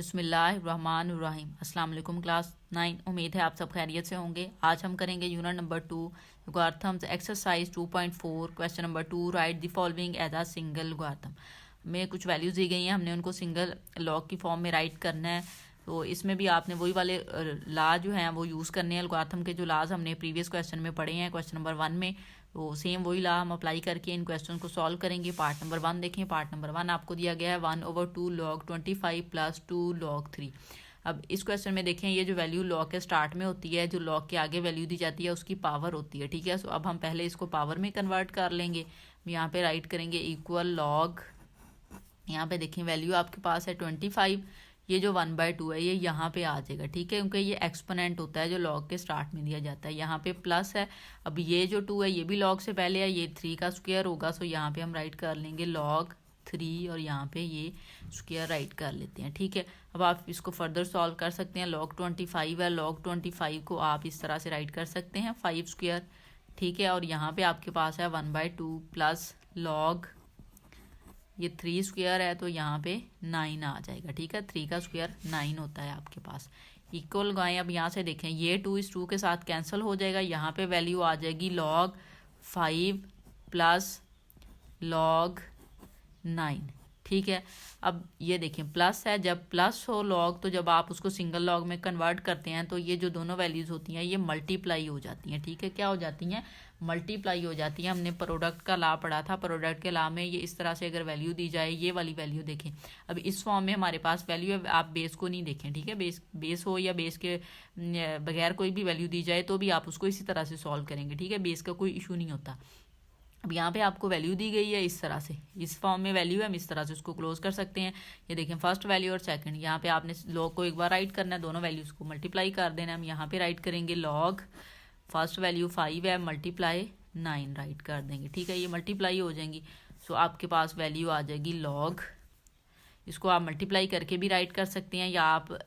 बिस्मिल्लाहिर्रहमानिर्रहीम। अस्सलाम वालेकुम क्लास 9। उम्मीद है आप सब खैरियत से होंगे। आज हम करेंगे unit number 2 logarithms exercise 2.4 question number 2। Write the following as a single logarithm. हमें कुछ वैल्यूज़ दी गई हैं, हमने उनको सिंगल लॉग की फॉर्म में राइट करना है। तो इसमें भी आपने वही वाले ला जो हैं वो यूज़ करने हैं। लॉगरिथम के जो लाज हमने प्रीवियस क्वेश्चन में पढ़े हैं क्वेश्चन नंबर 1 में, तो सेम वही ला हम अप्लाई करके इन क्वेश्चन को सॉल्व करेंगे। पार्ट नंबर 1 देखें। पार्ट नंबर 1 आपको दिया गया है 1/2 log 25 + 2 log 3। अब इस क्वेश्चन में देखें, ये जो वैल्यू लॉग के स्टार्ट में होती है, जो लॉग के आगे वैल्यू दी जाती है उसकी पावर होती है। ठीक है, सो अब हम पहले इसको पावर में कन्वर्ट कर लेंगे। यहाँ पे राइट करेंगे इक्वल लॉग, यहाँ पे देखें वैल्यू आपके पास है 25, ये जो 1/2 है ये यहाँ पे आ जाएगा। ठीक है, क्योंकि ये एक्सपोनेंट होता है जो लॉग के स्टार्ट में दिया जाता है। यहाँ पे प्लस है, अब ये जो 2 है ये भी लॉग से पहले है, ये 3 का स्क्वायर होगा। सो यहाँ पे हम राइट कर लेंगे log 3 और यहाँ पे ये स्क्वायर राइट कर लेते हैं। ठीक है, अब आप इसको फर्दर सॉल्व कर सकते हैं। log 25 है, log 25 को आप इस तरह से राइट कर सकते हैं 5 स्क्वायर। ठीक है, और यहाँ पे आपके पास है 1/2 प्लस log ये 3 स्क्वायर है तो यहाँ पे 9 आ जाएगा। ठीक है, 3 का स्क्वायर 9 होता है आपके पास। इक्वल गाएं, अब यहाँ से देखें ये 2 इस 2 के साथ कैंसिल हो जाएगा। यहाँ पे वैल्यू आ जाएगी log 5 प्लस log 9। ठीक है, अब ये देखें प्लस है, जब प्लस हो लॉग तो जब आप उसको सिंगल लॉग में कन्वर्ट करते हैं तो ये जो दोनों वैल्यूज़ होती हैं ये मल्टीप्लाई हो जाती हैं। ठीक है, क्या हो जाती हैं? मल्टीप्लाई हो जाती हैं। हमने प्रोडक्ट का ला पढ़ा था, प्रोडक्ट के ला में ये इस तरह से अगर वैल्यू दी जाए, ये वाली वैल्यू देखें। अब इस फॉर्म में हमारे पास वैल्यू है, आप बेस को नहीं देखें। ठीक है, बेस हो या बेस के बगैर कोई भी वैल्यू दी जाए तो भी आप उसको इसी तरह से सॉल्व करेंगे। ठीक है, बेस का कोई इशू नहीं होता। अब यहाँ पे आपको वैल्यू दी गई है इस तरह से, इस फॉर्म में वैल्यू है, हम इस तरह से उसको क्लोज कर सकते हैं। ये देखें फर्स्ट वैल्यू और सेकंड, यहाँ पे आपने लॉग को एक बार राइट करना है, दोनों वैल्यूज़ को मल्टीप्लाई कर देना है। हम यहाँ पे राइट करेंगे लॉग फर्स्ट वैल्यू 5 है मल्टीप्लाई 9 राइट कर देंगे। ठीक है, ये मल्टीप्लाई हो जाएंगी। सो आपके पास वैल्यू आ जाएगी लॉग, इसको आप मल्टीप्लाई करके भी राइट कर सकते हैं या आप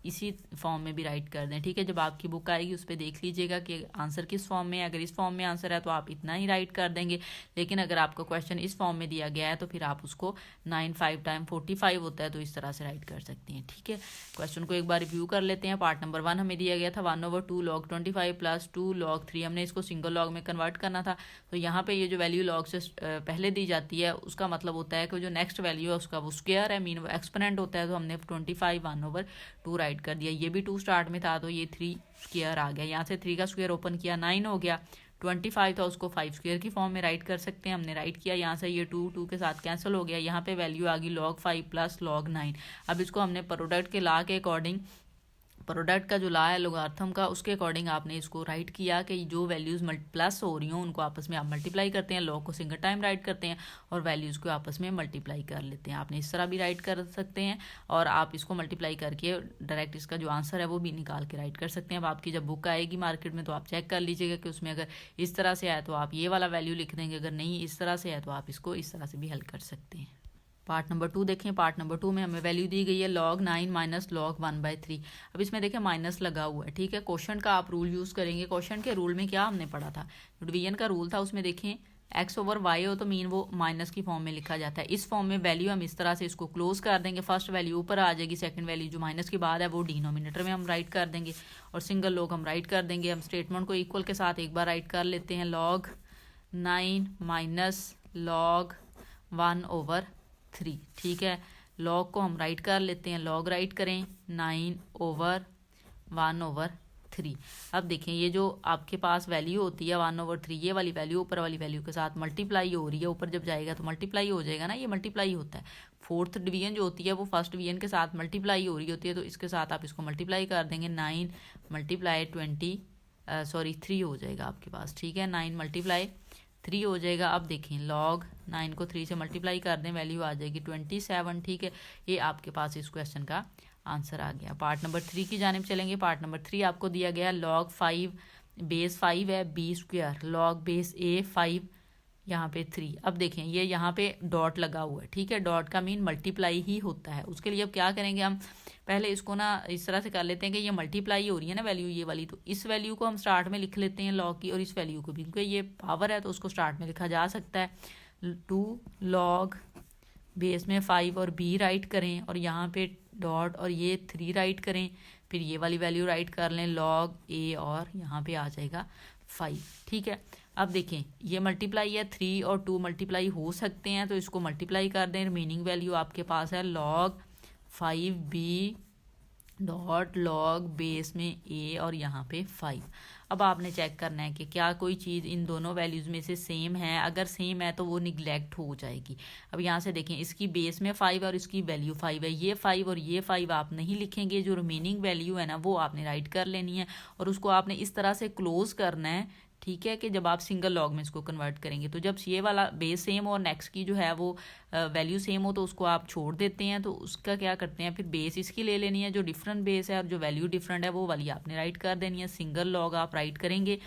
इसी फॉर्म में भी राइट कर दें। ठीक है, जब आपकी बुक आएगी उस पर देख लीजिएगा कि आंसर किस फॉर्म में है। अगर इस फॉर्म में आंसर है तो आप इतना ही राइट कर देंगे, लेकिन अगर आपका क्वेश्चन इस फॉर्म में दिया गया है तो फिर आप उसको 9 5 टाइम 45 होता है तो इस तरह से राइट कर सकते हैं। ठीक है, क्वेश्चन को एक बार रिव्यू कर लेते हैं। पार्ट नंबर 1 हमें दिया गया था 1/2 log 25 + 2 log 3। हमने इसको सिंगल लॉग में कन्वर्ट करना था। तो यहाँ पे ये जो वैल्यू लॉग से पहले दी जाती है उसका मतलब होता है कि जो नेक्स्ट वैल्यू है उसका वो स्क्वायर है, मीन वो एक्सपोनेंट होता है। तो हमने 25 1/2 राइट कर दिया। ये भी 2 स्टार्ट में था तो ये 3 स्क्वायर आ गया। यहाँ से 3 का स्क्वायर ओपन किया 9 हो गया। 25 था उसको 5 स्क्वायर की फॉर्म में राइट कर सकते हैं, हमने राइट किया। यहाँ से ये 2 के साथ कैंसिल हो गया। यहाँ पे वैल्यू आ गई log 5 प्लस log 9। अब इसको हमने प्रोडक्ट के ला के अकॉर्डिंग, प्रोडक्ट का जो ला है लोगार्थम का, उसके अकॉर्डिंग आपने इसको राइट किया कि जो वैल्यूज़ प्लस हो रही हों उनको आपस में आप मल्टीप्लाई करते हैं, लॉग को सिंगल टाइम राइट करते हैं और वैल्यूज़ को आपस में मल्टीप्लाई कर लेते हैं। आपने इस तरह भी राइट कर सकते हैं और आप इसको मल्टीप्लाई करके डायरेक्ट इसका जो आंसर है वो भी निकाल के राइट कर सकते हैं। अब आपकी जब बुक आएगी मार्केट में तो आप चेक कर लीजिएगा कि उसमें अगर इस तरह से आए तो आप ये वाला वैल्यू लिख देंगे, अगर नहीं इस तरह से है तो आप इसको इस तरह से भी हल कर सकते हैं। पार्ट नंबर 2 देखें। पार्ट नंबर 2 में हमें वैल्यू दी गई है log 9 माइनस log 1/3। अब इसमें देखें माइनस लगा हुआ है। ठीक है, क्वेश्चन का आप रूल यूज़ करेंगे। क्वेश्चन के रूल में क्या हमने पढ़ा था, डिवीजन का रूल था, उसमें देखें x/y हो तो मीन वो माइनस की फॉर्म में लिखा जाता है। इस फॉर्म में वैल्यू हम इस तरह से इसको क्लोज कर देंगे। फर्स्ट वैल्यू ऊपर आ जाएगी, सेकंड वैल्यू जो माइनस के बाद है वो डिनोमिनेटर में हम राइट कर देंगे और सिंगल लॉग हम राइट कर देंगे। हम स्टेटमेंट को इक्वल के साथ एक बार राइट कर लेते हैं। log 9 minus log 1/3। ठीक है, लॉग को हम राइट कर लेते हैं, लॉग राइट करें 9/1/3। अब देखें ये जो आपके पास वैल्यू होती है 1/3, ये वाली वैल्यू ऊपर वाली वैल्यू के साथ मल्टीप्लाई हो रही है। ऊपर जब जाएगा तो मल्टीप्लाई हो जाएगा ना, ये मल्टीप्लाई होता है। फोर्थ डिवीजन जो होती है वो फर्स्ट डिवीजन के साथ मल्टीप्लाई हो रही होती है, तो इसके साथ आप इसको मल्टीप्लाई कर देंगे। 9 × 3 हो जाएगा आपके पास। ठीक है, 9 × 3 हो जाएगा। अब देखें log 9 को 3 से मल्टीप्लाई कर दें, वैल्यू आ जाएगी 27। ठीक है, ये आपके पास इस क्वेश्चन का आंसर आ गया। पार्ट नंबर 3 की जानिब चलेंगे। पार्ट नंबर 3 आपको दिया गया log 5 बेस 5 है b² log बेस a 5 यहाँ पे 3। अब देखें ये यहाँ पे डॉट लगा हुआ है। ठीक है, डॉट का मीन मल्टीप्लाई ही होता है। उसके लिए अब क्या करेंगे, हम पहले इसको ना इस तरह से कर लेते हैं कि ये मल्टीप्लाई हो रही है ना वैल्यू ये वाली, तो इस वैल्यू को हम स्टार्ट में लिख लेते हैं लॉग की, और इस वैल्यू को भी, क्योंकि ये पावर है तो उसको स्टार्ट में लिखा जा सकता है। 2 log बेस में 5 और b राइट करें और यहाँ पे डॉट और ये 3 राइट करें, फिर ये वाली वैल्यू राइट कर लें लॉग a और यहाँ पे आ जाएगा 5। ठीक है, अब देखें ये मल्टीप्लाई है, 3 और 2 मल्टीप्लाई हो सकते हैं तो इसको मल्टीप्लाई कर दें। रिमेनिंग वैल्यू आपके पास है log 5b dot log base में a और यहाँ पे 5। अब आपने चेक करना है कि क्या कोई चीज़ इन दोनों वैल्यूज़ में से सेम है। अगर सेम है तो वो निगलेक्ट हो जाएगी। अब यहाँ से देखें इसकी बेस में 5 और इसकी वैल्यू 5 है, ये 5 और ये 5 आप नहीं लिखेंगे, जो रिमेनिंग वैल्यू है ना वो आपने राइट कर लेनी है और उसको आपने इस तरह से क्लोज करना है। ठीक है, कि जब आप सिंगल लॉग में इसको कन्वर्ट करेंगे तो जब ये वाला बेस सेम और नेक्स्ट की जो है वो वैल्यू सेम हो तो उसको आप छोड़ देते हैं, तो उसका क्या करते हैं फिर बेस इसकी ले लेनी है जो डिफरेंट बेस है और जो वैल्यू डिफरेंट है वो वाली आपने राइट कर देनी है। सिंगल लॉग आप राइट करेंगे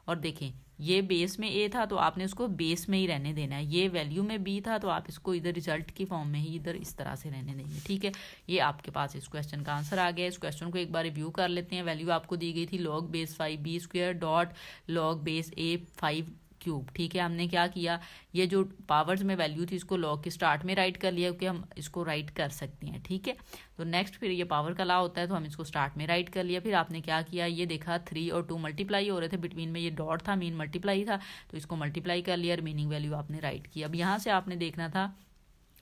और देखें ये बेस में a था तो आपने उसको बेस में ही रहने देना है, ये वैल्यू में b था तो आप इसको इधर रिजल्ट की फॉर्म में ही इधर इस तरह से रहने देंगे। ठीक है, ये आपके पास इस क्वेश्चन का आंसर आ गया। इस क्वेश्चन को एक बार रिव्यू कर लेते हैं। वैल्यू आपको दी गई थी log base 5b square dot log base a 5 cube. ठीक है, हमने क्या किया, ये जो पावर्स में वैल्यू थी इसको लॉग के स्टार्ट में राइट कर लिया क्योंकि हम इसको राइट कर सकते हैं। ठीक है, तो नेक्स्ट फिर ये पावर का लॉ होता है तो हम इसको स्टार्ट में राइट कर लिया। फिर आपने क्या किया, ये देखा 3 और 2 मल्टीप्लाई हो रहे थे, बिटवीन में ये डॉट था, मीन मल्टीप्लाई था, तो इसको मल्टीप्लाई कर लिया, रिमेनिंग वैल्यू आपने राइट की। अब यहाँ से आपने देखना था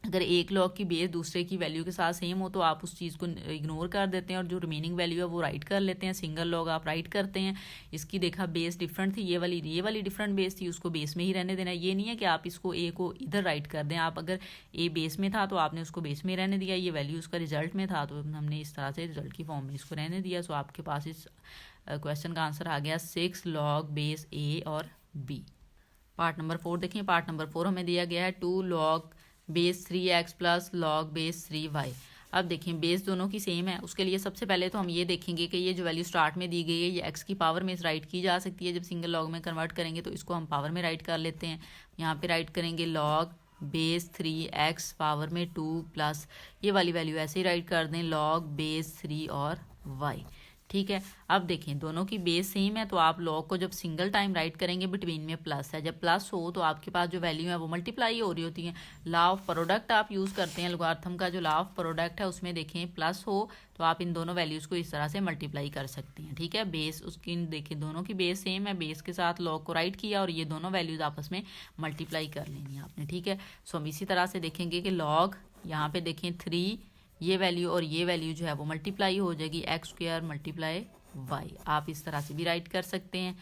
अगर एक लॉग की बेस दूसरे की वैल्यू के साथ सेम हो तो आप उस चीज़ को इग्नोर कर देते हैं और जो रिमेनिंग वैल्यू है वो राइट कर लेते हैं। सिंगल लॉग आप राइट करते हैं। इसकी देखा बेस डिफरेंट थी, ये वाली डिफरेंट बेस थी, उसको बेस में ही रहने देना। ये नहीं है कि आप इसको ए को इधर राइट कर दें। आप अगर ए बेस में था तो आपने उसको बेस में रहने दिया, ये वैल्यू उसका रिजल्ट में था तो हमने इस तरह से रिजल्ट की फॉर्म में इसको रहने दिया। सो आपके पास इस क्वेश्चन का आंसर आ गया 6 लॉग बेस ए और बी। पार्ट नंबर 4 देखें। पार्ट नंबर 4 हमें दिया गया है 2 log base 3x plus log base 3y। अब देखें बेस दोनों की सेम है, उसके लिए सबसे पहले तो हम ये देखेंगे कि ये जो वैल्यू स्टार्ट में दी गई है ये x की पावर में राइट की जा सकती है। जब सिंगल लॉग में कन्वर्ट करेंगे तो इसको हम पावर में राइट कर लेते हैं। यहाँ पे राइट करेंगे लॉग बेस 3x पावर में 2 प्लस ये वाली वैल्यू ऐसे ही राइट कर दें लॉग बेस 3 और y। ठीक है, अब देखें दोनों की बेस सेम है तो आप लॉग को जब सिंगल टाइम राइट करेंगे बिटवीन में प्लस है, जब प्लस हो तो आपके पास जो वैल्यू है वो मल्टीप्लाई हो रही होती है। लॉ ऑफ प्रोडक्ट आप यूज़ करते हैं, लॉगरिथम का जो लॉ ऑफ प्रोडक्ट है उसमें देखें प्लस हो तो आप इन दोनों वैल्यूज़ को इस तरह से मल्टीप्लाई कर सकते हैं। ठीक है, बेस उसकी देखें दोनों की बेस सेम है, बेस के साथ लॉग को राइट किया और ये दोनों वैल्यूज़ आपस में मल्टीप्लाई कर लेनी है आपने। ठीक है, सो हम इसी तरह से देखेंगे कि लॉग यहाँ पे देखें 3 ये वैल्यू और ये वैल्यू जो है वो मल्टीप्लाई हो जाएगी एक्स स्क्वायर मल्टीप्लाई वाई। आप इस तरह से भी राइट कर सकते हैं।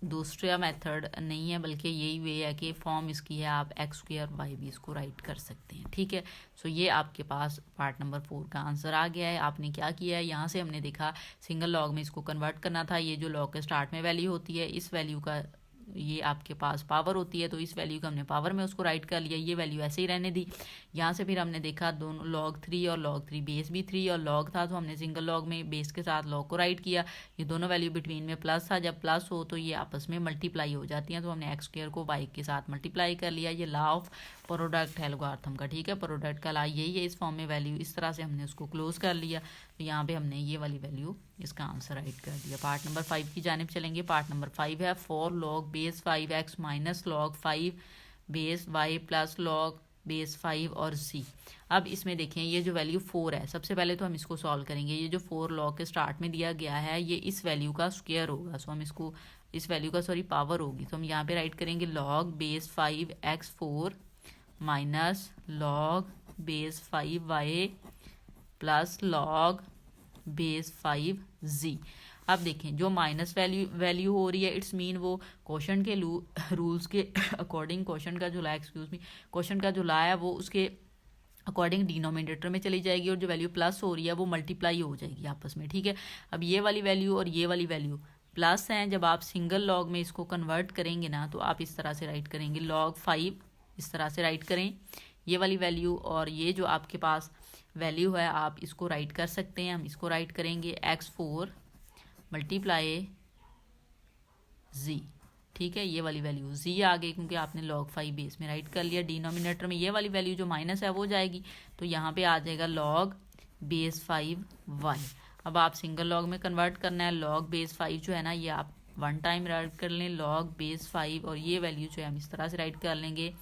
दूसरा मेथड नहीं है बल्कि यही वे है कि फॉर्म इसकी है, आप एक्स स्क्वायर वाई भी इसको राइट कर सकते हैं। ठीक है, सो ये आपके पास पार्ट नंबर 4 का आंसर आ गया है। आपने क्या किया है, यहाँ से हमने देखा सिंगल लॉग में इसको कन्वर्ट करना था। ये जो लॉग के स्टार्ट में वैल्यू होती है इस वैल्यू का ये आपके पास पावर होती है तो इस वैल्यू को हमने पावर में उसको राइट कर लिया, ये वैल्यू ऐसे ही रहने दी। यहाँ से फिर हमने देखा दोनों लॉग 3 और लॉग 3 बेस भी 3 और लॉग था तो हमने सिंगल लॉग में बेस के साथ लॉग को राइट किया। ये दोनों वैल्यू बिटवीन में प्लस था, जब प्लस हो तो ये आपस में मल्टीप्लाई हो जाती हैं तो हमने एक्स स्क्वायर को वाई के साथ मल्टीप्लाई कर लिया। ये लॉ ऑफ प्रोडक्ट है लॉगरिथम का। ठीक है, प्रोडक्ट का लॉ यही है, इस फॉर्म में वैल्यू इस तरह से हमने उसको क्लोज कर लिया। तो यहाँ पे हमने ये वाली वैल्यू इसका आंसर राइट कर दिया। पार्ट नंबर 5 की जानिब चलेंगे। पार्ट नंबर 5 है 4 log base 5x minus log 5 base y plus log base 5 और c। अब इसमें देखें ये जो वैल्यू 4 है, सबसे पहले तो हम इसको सॉल्व करेंगे। ये जो 4 लॉग के स्टार्ट में दिया गया है ये इस वैल्यू का स्क्वायर होगा, सो हम इसको इस वैल्यू का पावर होगी तो हम यहाँ पे राइट करेंगे log base 5x4 minus log base 5y plus log base 5z। अब देखें जो माइनस वैल्यू हो रही है इट्स मीन वो क्वेश्चन के रूल्स के अकॉर्डिंग क्वेश्चन का जो ला है वो उसके अकॉर्डिंग डिनोमिनेटर में चली जाएगी और जो वैल्यू प्लस हो रही है वो मल्टीप्लाई हो जाएगी आपस में। ठीक है, अब ये वाली वैल्यू और ये वाली वैल्यू प्लस हैं, जब आप सिंगल लॉग में इसको कन्वर्ट करेंगे ना तो आप इस तरह से राइट करेंगे लॉग 5 इस तरह से राइट करें ये वाली वैल्यू और ये जो आपके पास वैल्यू है आप इसको राइट कर सकते हैं। हम इसको राइट करेंगे x4 मल्टीप्लाई z। ठीक है, ये वाली वैल्यू z आ गई क्योंकि आपने log 5 बेस में राइट कर लिया। डिनोमिनेटर में ये वाली वैल्यू जो माइनस है वो जाएगी तो यहाँ पे आ जाएगा log बेस 5y। अब आप सिंगल लॉग में कन्वर्ट करना है, log बेस 5 जो है ना ये आप 1 टाइम राइट कर लें log बेस 5 और ये वैल्यू जो है हम इस तरह से राइट कर लेंगे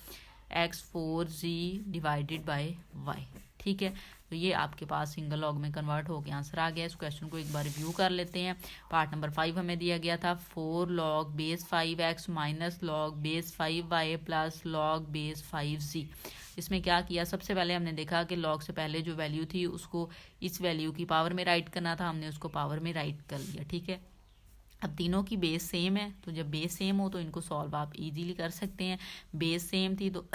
x4z डिवाइडेड बाय y। ठीक है, तो ये आपके पास सिंगल लॉग में कन्वर्ट होकर आंसर आ गया। इस क्वेश्चन को एक बार रिव्यू कर लेते हैं। पार्ट नंबर 5 हमें दिया गया था 4 log base 5x minus log base 5y plus log base 5z। इसमें क्या किया, सबसे पहले हमने देखा कि log से पहले जो वैल्यू थी उसको इस वैल्यू की पावर में राइट करना था, हमने उसको पावर में राइट कर लिया। ठीक है, अब तीनों की बेस सेम है, तो जब बेस सेम हो तो इनको सॉल्व आप इजीली कर सकते हैं। बेस सेम थी तो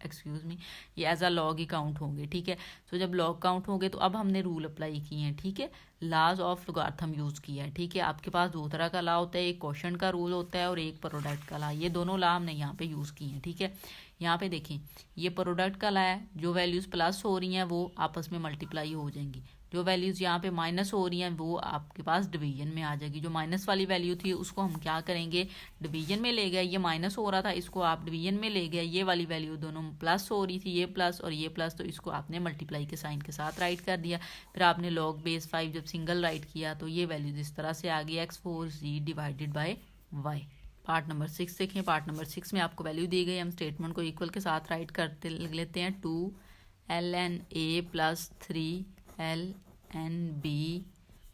एक्सक्यूज मी, ये एज अ लॉग ही काउंट होंगे। ठीक है, तो जब लॉग काउंट होंगे तो अब हमने रूल अप्लाई किए हैं। ठीक है, लॉज ऑफ लॉगरिथम यूज़ किया है। ठीक है, आपके पास दो तरह का लॉ होता है, एक क्वोशंट का रूल होता है और एक प्रोडक्ट का लॉ। ये दोनों लॉ हमने यहाँ पे यूज़ किए हैं। ठीक है, यहाँ पे देखें, ये प्रोडक्ट का लॉ है, जो वैल्यूज़ प्लस हो रही हैं वो आपस में मल्टीप्लाई हो जाएंगी, जो वैल्यूज़ यहाँ पे माइनस हो रही हैं वो आपके पास डिवीजन में आ जाएगी। जो माइनस वाली वैल्यू थी उसको हम क्या करेंगे, डिवीजन में ले गए। ये माइनस हो रहा था, इसको आप डिवीजन में ले गए। ये वाली वैल्यू दोनों प्लस हो रही थी, ये प्लस और ये प्लस, तो इसको आपने मल्टीप्लाई के साइन के साथ राइट कर दिया। फिर आपने लॉग बेस 5 जब सिंगल राइट किया तो ये वैल्यूज इस तरह से आ गई x4z divided by y। Part number 6 देखें। पार्ट नंबर 6 में आपको वैल्यू दी गई, हम स्टेटमेंट को इक्वल के साथ राइट करते लेते हैं। 2ln a plus 3ln b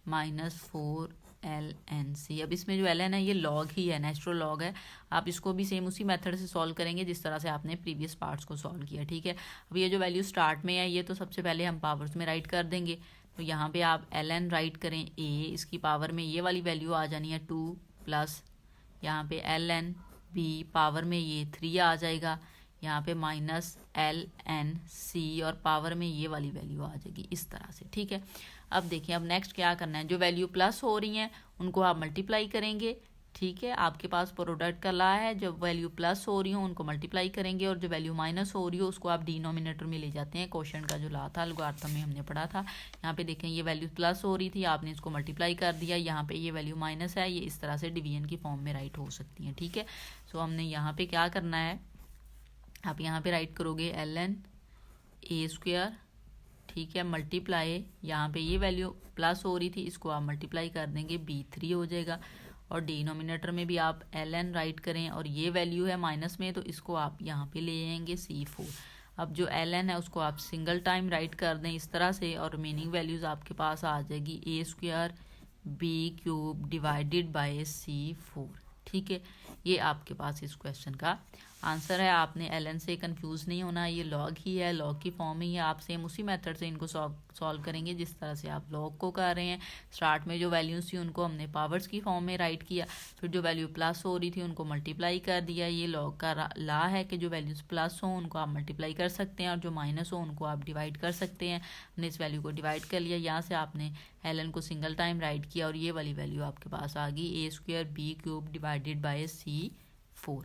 minus 4ln c। अब इसमें जो ln है ये लॉग ही है, नेचुरल लॉग है। आप इसको भी सेम उसी मेथड से सॉल्व करेंगे जिस तरह से आपने प्रीवियस पार्ट्स को सॉल्व किया। ठीक है, अब ये जो वैल्यू स्टार्ट में है ये तो सबसे पहले हम पावर्स में राइट कर देंगे। तो यहाँ पे आप ln राइट करें a, इसकी पावर में ये वाली वैल्यू आ जानी है 2 प्लस यहाँ पे ln b पावर में ये 3 आ जाएगा, यहाँ पे माइनस ln c और पावर में ये वाली वैल्यू आ जाएगी इस तरह से। ठीक है, अब देखिए, अब नेक्स्ट क्या करना है, जो वैल्यू प्लस हो रही हैं उनको आप मल्टीप्लाई करेंगे। ठीक है, आपके पास प्रोडक्ट का लॉ है, जब वैल्यू प्लस हो रही हो उनको मल्टीप्लाई करेंगे और जो वैल्यू माइनस हो रही हो उसको आप डिनोमिनेटर में ले जाते हैं। क्वोशंट का जो लॉ था लॉगरिथम में हमने पढ़ा था। यहाँ पे देखें, ये वैल्यू प्लस हो रही थी, आपने इसको मल्टीप्लाई कर दिया। यहाँ पे ये वैल्यू माइनस है, ये इस तरह से डिवीजन की फॉर्म में राइट हो सकती है। ठीक है, सो हमने यहाँ पे क्या करना है, आप यहाँ पे राइट करोगे ln a स्क्वायर। ठीक है, मल्टीप्लाई, यहाँ पे ये वैल्यू प्लस हो रही थी, इसको आप मल्टीप्लाई कर देंगे, b3 हो जाएगा। और डिनोमिनेटर में भी आप ln राइट करें और ये वैल्यू है माइनस में, तो इसको आप यहाँ पे ले जाएंगे c4। अब जो ln है उसको आप सिंगल टाइम राइट कर दें इस तरह से और रिमेनिंग वैल्यूज़ आपके पास आ जाएगी a square b cube divided by c4। ठीक है, ये आपके पास इस क्वेश्चन का आंसर है। आपने ln से कंफ्यूज नहीं होना, ये लॉग ही है, लॉग की फॉर्म ही है। आप सेम उसी मेथड से इनको सॉल्व करेंगे जिस तरह से आप लॉग को कर रहे हैं। स्टार्ट में जो वैल्यूज़ थी उनको हमने पावर्स की फॉर्म में राइट किया, फिर जो वैल्यू प्लस हो रही थी उनको मल्टीप्लाई कर दिया। ये लॉग का लॉ है कि जो वैल्यूज़ प्लस हो उनको आप मल्टीप्लाई कर सकते हैं और जो माइनस हो उनको आप डिवाइड कर सकते हैं। हमने इस वैल्यू को डिवाइड कर लिया, यहाँ से आपने ln को सिंगल टाइम राइट किया और ये वाली वैल्यू आपके पास आ गई a square b cube divided by c4।